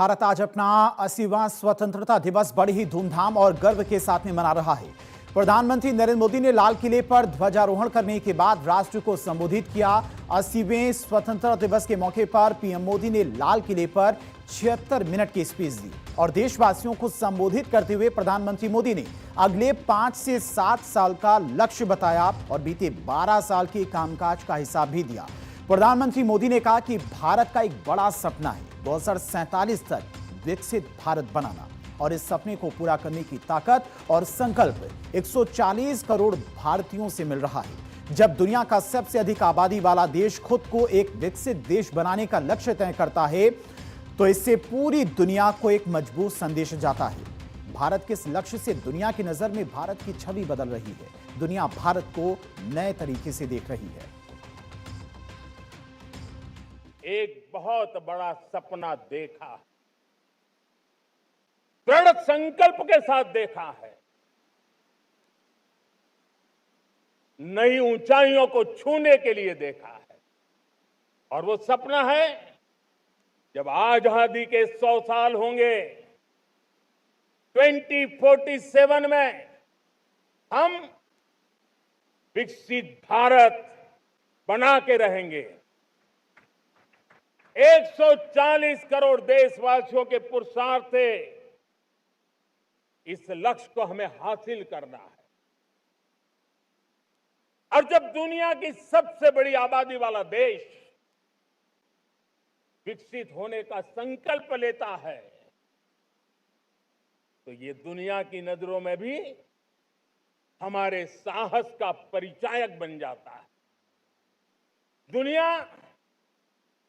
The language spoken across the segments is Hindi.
भारत आज अपना 80वां स्वतंत्रता दिवस बड़ी ही धूमधाम और गर्व के साथ में मना रहा है। प्रधानमंत्री नरेंद्र मोदी ने लाल किले पर ध्वजारोहण करने के बाद राष्ट्र को संबोधित किया। 80वें स्वतंत्रता दिवस के मौके पर पीएम मोदी ने लाल किले पर 76 मिनट की स्पीच दी और देशवासियों को संबोधित करते हुए प्रधानमंत्री मोदी ने अगले 5 से 7 साल का लक्ष्य बताया और बीते 12 साल के कामकाज का हिसाब भी दिया। प्रधानमंत्री मोदी ने कहा कि भारत का एक बड़ा सपना है 2047 तक विकसित भारत बनाना और इस सपने को पूरा करने की ताकत और संकल्प 140 करोड़ भारतीयों से मिल रहा है। जब दुनिया का सबसे अधिक आबादी वाला देश खुद को एक विकसित देश बनाने का लक्ष्य तय करता है तो इससे पूरी दुनिया को एक मजबूत संदेश जाता है। भारत के इस लक्ष्य से दुनिया की नजर में भारत की छवि बदल रही है। दुनिया भारत को नए तरीके से देख रही है। एक बहुत बड़ा सपना देखा, दृढ़ संकल्प के साथ देखा है। नई ऊंचाइयों को छूने के लिए देखा है और वो सपना है जब आजादी के 100 साल होंगे 2047 में हम विकसित भारत बना के रहेंगे। 140 करोड़ देशवासियों के पुरुषार्थ से इस लक्ष्य को हमें हासिल करना है। और जब दुनिया की सबसे बड़ी आबादी वाला देश विकसित होने का संकल्प लेता है तो ये दुनिया की नजरों में भी हमारे साहस का परिचायक बन जाता है। दुनिया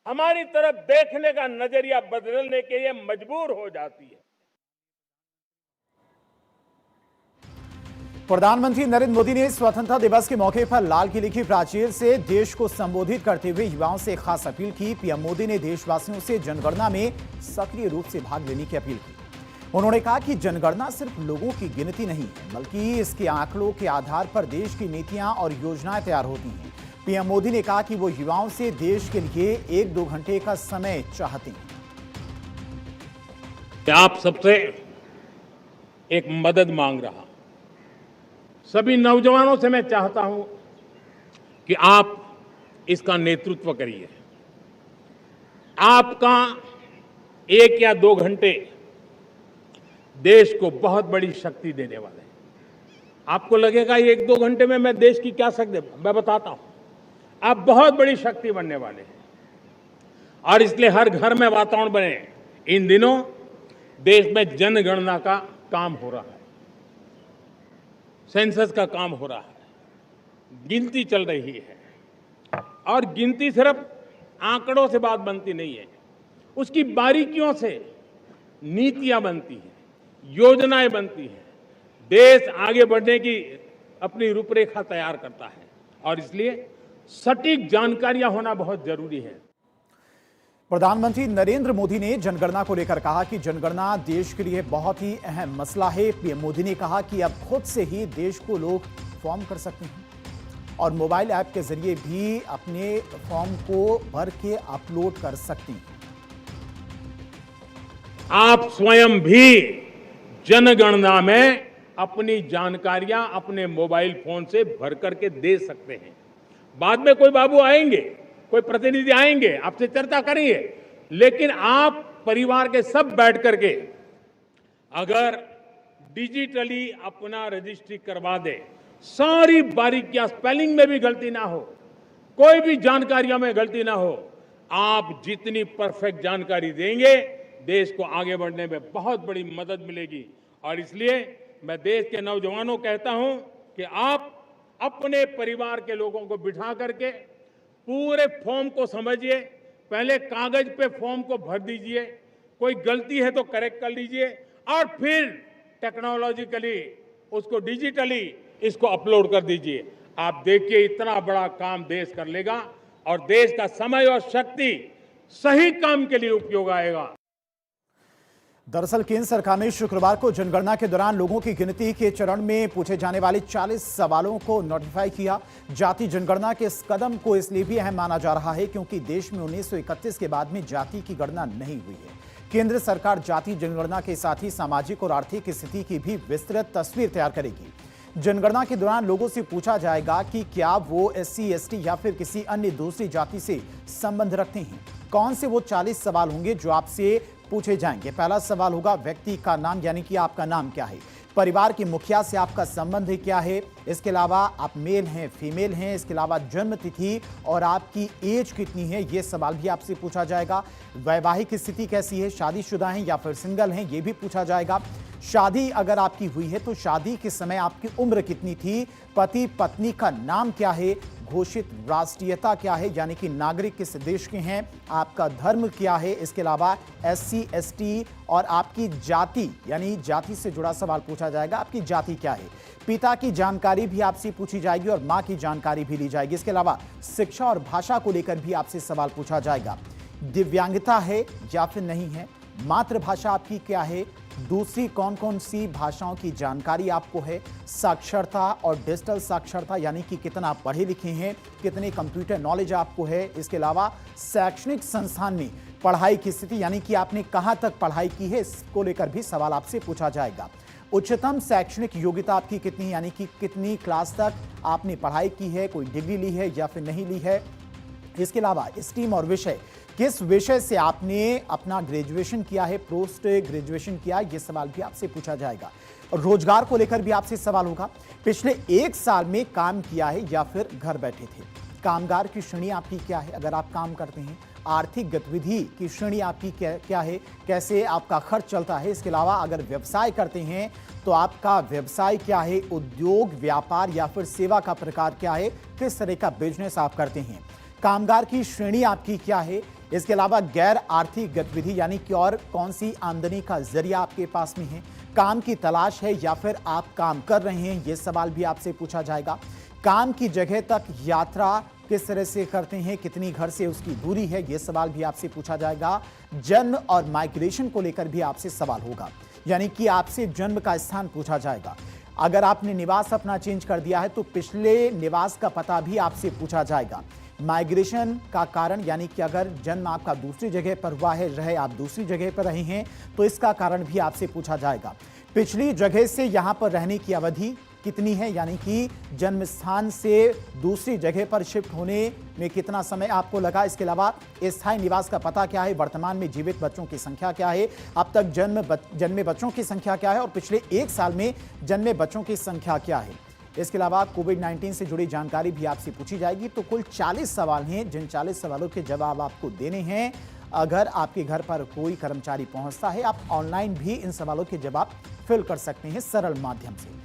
हमारी तरफ देखने का नजरिया बदलने के लिए मजबूर हो जाती है। प्रधानमंत्री नरेंद्र मोदी ने स्वतंत्रता दिवस के मौके पर लाल किले की प्राचीर से देश को संबोधित करते हुए युवाओं से खास अपील की। पीएम मोदी ने देशवासियों से जनगणना में सक्रिय रूप से भाग लेने की अपील की। उन्होंने कहा कि जनगणना सिर्फ लोगों की गिनती नहीं है बल्कि इसके आंकड़ों के आधार पर देश की नीतियां और योजनाएं तैयार होती हैं। पीएम मोदी ने कहा कि वो युवाओं से देश के लिए 1-2 घंटे का समय चाहते हैं। आप सबसे एक मदद मांग रहा हूं। सभी नौजवानों से मैं चाहता हूं कि आप इसका नेतृत्व करिए। आपका 1 या 2 घंटे देश को बहुत बड़ी शक्ति देने वाले हैं। आपको लगेगा 1-2 घंटे में मैं देश की क्या शक्ति, मैं बताता हूं। आप बहुत बड़ी शक्ति बनने वाले हैं और इसलिए हर घर में वातावरण बने। इन दिनों देश में जनगणना का काम हो रहा है, सेंसस का काम हो रहा है, गिनती चल रही है और गिनती सिर्फ आंकड़ों से बात बनती नहीं है, उसकी बारीकियों से नीतियां बनती हैं, योजनाएं बनती हैं। देश आगे बढ़ने की अपनी रूपरेखा तैयार करता है और इसलिए सटीक जानकारियां होना बहुत जरूरी है। प्रधानमंत्री नरेंद्र मोदी ने जनगणना को लेकर कहा कि जनगणना देश के लिए बहुत ही अहम मसला है। पीएम मोदी ने कहा कि अब खुद से ही देश को लोग फॉर्म कर सकते हैं और मोबाइल ऐप के जरिए भी अपने फॉर्म को भर के अपलोड कर सकते हैं। आप स्वयं भी जनगणना में अपनी जानकारियां अपने मोबाइल फोन से भर करके दे सकते हैं। बाद में कोई बाबू आएंगे, कोई प्रतिनिधि आएंगे, आपसे चर्चा करेंगे, लेकिन आप परिवार के सब बैठ करके अगर डिजिटली अपना रजिस्ट्री करवा दे, सारी बारीकियां, स्पेलिंग में भी गलती ना हो, कोई भी जानकारियों में गलती ना हो, आप जितनी परफेक्ट जानकारी देंगे देश को आगे बढ़ने में बहुत बड़ी मदद मिलेगी। और इसलिए मैं देश के नौजवानों को कहता हूं कि आप अपने परिवार के लोगों को बिठा करके पूरे फॉर्म को समझिए। पहले कागज पे फॉर्म को भर दीजिए, कोई गलती है तो करेक्ट कर लीजिए और फिर टेक्नोलॉजिकली उसको डिजिटली इसको अपलोड कर दीजिए। आप देखिए इतना बड़ा काम देश कर लेगा और देश का समय और शक्ति सही काम के लिए उपयोग आएगा। दरअसल केंद्र सरकार ने शुक्रवार को जनगणना के दौरान लोगों की गिनती के चरण में पूछे जाने वाले 40 सवालों को नोटिफाई किया। जाति जनगणना के इस कदम को इसलिए भी अहम माना जा रहा है क्योंकि देश में 1931 के बाद में जाति की गणना नहीं हुई है। केंद्र सरकार जाति जनगणना के साथ ही सामाजिक और आर्थिक स्थिति की भी विस्तृत तस्वीर तैयार करेगी। जनगणना के दौरान लोगों से पूछा जाएगा कि क्या वो SC, ST या फिर किसी अन्य दूसरी जाति से संबंध रखते हैं। कौन से वो 40 सवाल होंगे जो आपसे पूछे जाएंगे। पहला सवाल होगा व्यक्ति का नाम, यानी कि आपका नाम क्या है। परिवार के मुखिया से आपका संबंध क्या है। इसके अलावा आप मेल हैं, फीमेल हैं। इसके अलावा जन्म तिथि और आपकी एज कितनी है, ये सवाल भी आपसे पूछा जाएगा। वैवाहिक स्थिति कैसी है, शादीशुदा हैं या फिर सिंगल हैं, ये भी पूछा जाएगा। शादी अगर आपकी हुई है तो शादी के समय आपकी उम्र कितनी थी। पति पत्नी का नाम क्या है। घोषित राष्ट्रीयता क्या है, यानी कि नागरिक किस देश के हैं। आपका धर्म क्या है। इसके अलावा SC, ST और आपकी जाति, यानी जाति से जुड़ा सवाल पूछा जाएगा। आपकी जाति क्या है। पिता की जानकारी भी आपसे पूछी जाएगी और मां की जानकारी भी ली जाएगी। इसके अलावा शिक्षा और भाषा को लेकर भी आपसे सवाल पूछा जाएगा। दिव्यांगता है या फिर नहीं है। मातृभाषा आपकी क्या है। दूसरी कौन कौन सी भाषाओं की जानकारी आपको है। साक्षरता और डिजिटल साक्षरता, यानी कि कितना पढ़े लिखे हैं, कितने कंप्यूटर नॉलेज आपको है। इसके अलावा शैक्षणिक संस्थान में पढ़ाई की स्थिति, यानी कि आपने कहां तक पढ़ाई की है, इसको लेकर भी सवाल आपसे पूछा जाएगा। उच्चतम शैक्षणिक योग्यता आपकी कितनी है, यानी कि कितनी क्लास तक आपने पढ़ाई की है, कोई डिग्री ली है या फिर नहीं ली है। इसके अलावा स्ट्रीम और विषय, किस विषय से आपने अपना ग्रेजुएशन किया है, पोस्ट ग्रेजुएशन किया, ये सवाल भी आपसे पूछा जाएगा। रोजगार को लेकर भी आपसे सवाल होगा। पिछले 1 साल में काम किया है या फिर घर बैठे थे। कामगार की श्रेणी आपकी क्या है, अगर आप काम करते हैं। आर्थिक गतिविधि की श्रेणी आपकी क्या है, कैसे आपका खर्च चलता है। इसके अलावा अगर व्यवसाय करते हैं तो आपका व्यवसाय क्या है। उद्योग, व्यापार या फिर सेवा का प्रकार क्या है, किस तरह का बिजनेस आप करते हैं। कामगार की श्रेणी आपकी क्या है। इसके अलावा गैर आर्थिक गतिविधि, यानी कि और कौन सी आमदनी का जरिया आपके पास में है। काम की तलाश है या फिर आप काम कर रहे हैं, ये सवाल भी आपसे पूछा जाएगा। काम की जगह तक यात्रा किस तरह से करते हैं, कितनी घर से उसकी दूरी है, ये सवाल भी आपसे पूछा जाएगा। जन्म और माइग्रेशन को लेकर भी आपसे सवाल होगा, यानी कि आपसे जन्म का स्थान पूछा जाएगा। अगर आपने निवास अपना चेंज कर दिया है तो पिछले निवास का पता भी आपसे पूछा जाएगा। माइग्रेशन का कारण, यानी कि अगर जन्म आपका दूसरी जगह पर हुआ है, रहे आप दूसरी जगह पर रहे हैं, तो इसका कारण भी आपसे पूछा जाएगा। पिछली जगह से यहां पर रहने की अवधि कितनी है, यानी कि जन्म स्थान से दूसरी जगह पर शिफ्ट होने में कितना समय आपको लगा। इसके अलावा स्थायी निवास का पता क्या है, वर्तमान में जीवित बच्चों की संख्या क्या है, अब तक जन्मे बच्चों की संख्या क्या है और पिछले 1 साल में जन्मे बच्चों की संख्या क्या है। इसके अलावा कोविड-19 से जुड़ी जानकारी भी आपसे पूछी जाएगी। तो कुल 40 सवाल हैं, जिन 40 सवालों के जवाब आपको देने हैं। अगर आपके घर पर कोई कर्मचारी पहुंचता है, आप ऑनलाइन भी इन सवालों के जवाब फिल कर सकते हैं सरल माध्यम से।